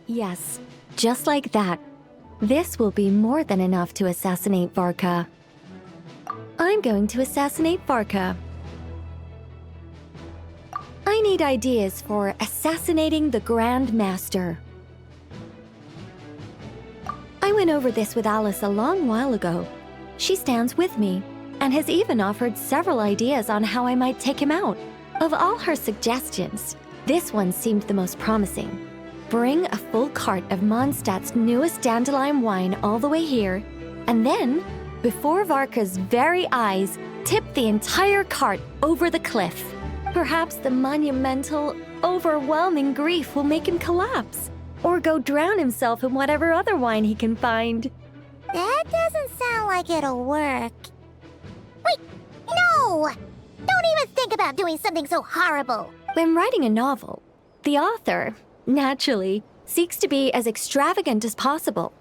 Yes, just like that. This will be more than enough to assassinate Varka. I'm going to assassinate Varka. I need ideas for assassinating the Grand Master. I went over this with Alice a long while ago. She stands with me and has even offered several ideas on how I might take him out. Of all her suggestions, this one seemed the most promising. Bring a full cart of Mondstadt's newest dandelion wine all the way here, and then, before Varka's very eyes, tip the entire cart over the cliff. Perhaps the monumental, overwhelming grief will make him collapse, or go drown himself in whatever other wine he can find. That doesn't sound like it'll work. Wait, no! Don't even think about doing something so horrible. When writing a novel, the author, naturally, seeks to be as extravagant as possible,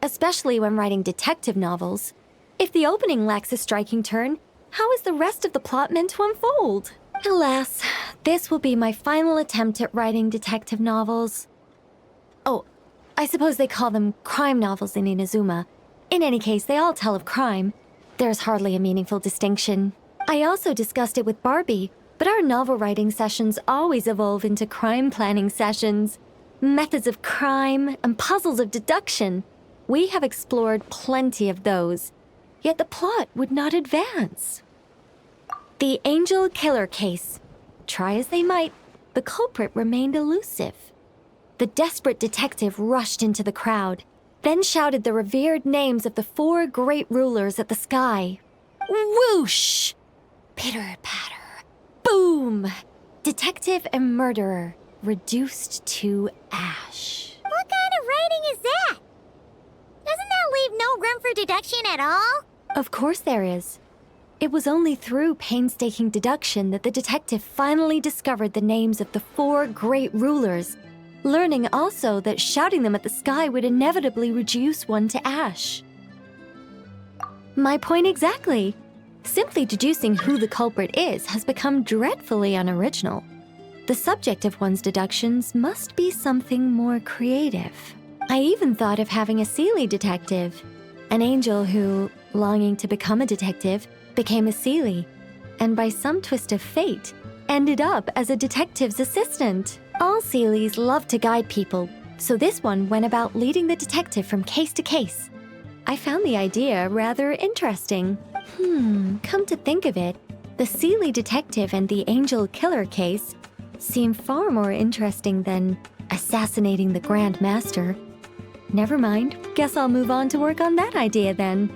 especially when writing detective novels. If the opening lacks a striking turn, how is the rest of the plot meant to unfold? Alas, this will be my final attempt at writing detective novels. Oh, I suppose they call them crime novels in Inazuma. In any case, they all tell of crime. There's hardly a meaningful distinction. I also discussed it with Barbie, but our novel writing sessions always evolve into crime planning sessions. Methods of crime and puzzles of deduction. We have explored plenty of those, yet the plot would not advance. The Angel Killer case. Try as they might, the culprit remained elusive. The desperate detective rushed into the crowd, then shouted the revered names of the 4 great rulers at the sky. Whoosh! Pitter-patter. Boom! Detective and murderer reduced to ash. What kind of writing is that? Doesn't that leave no room for deduction at all? Of course there is. It was only through painstaking deduction that the detective finally discovered the names of the 4 great rulers, learning also that shouting them at the sky would inevitably reduce one to ash. My point exactly. Simply deducing who the culprit is has become dreadfully unoriginal. The subject of one's deductions must be something more creative. I even thought of having a Seelie detective, an angel who, longing to become a detective, became a Seelie, and by some twist of fate, ended up as a detective's assistant. All Seelies love to guide people, so this one went about leading the detective from case to case. I found the idea rather interesting. Come to think of it, the Seelie detective and the Angel Killer case seem far more interesting than assassinating the Grand Master. Never mind, guess I'll move on to work on that idea then.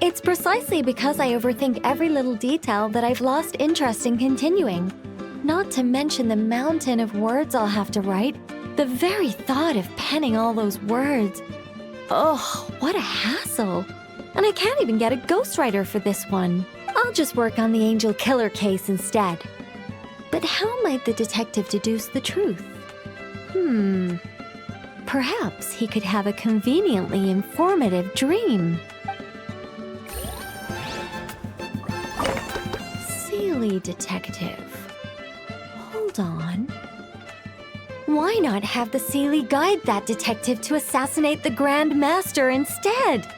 It's precisely because I overthink every little detail that I've lost interest in continuing. Not to mention the mountain of words I'll have to write. The very thought of penning all those words. Oh, what a hassle. And I can't even get a ghostwriter for this one. I'll just work on the Angel Killer case instead. But how might the detective deduce the truth? Perhaps he could have a conveniently informative dream. Seelie detective. Hold on. Why not have the Seelie guide that detective to assassinate the Grand Master instead?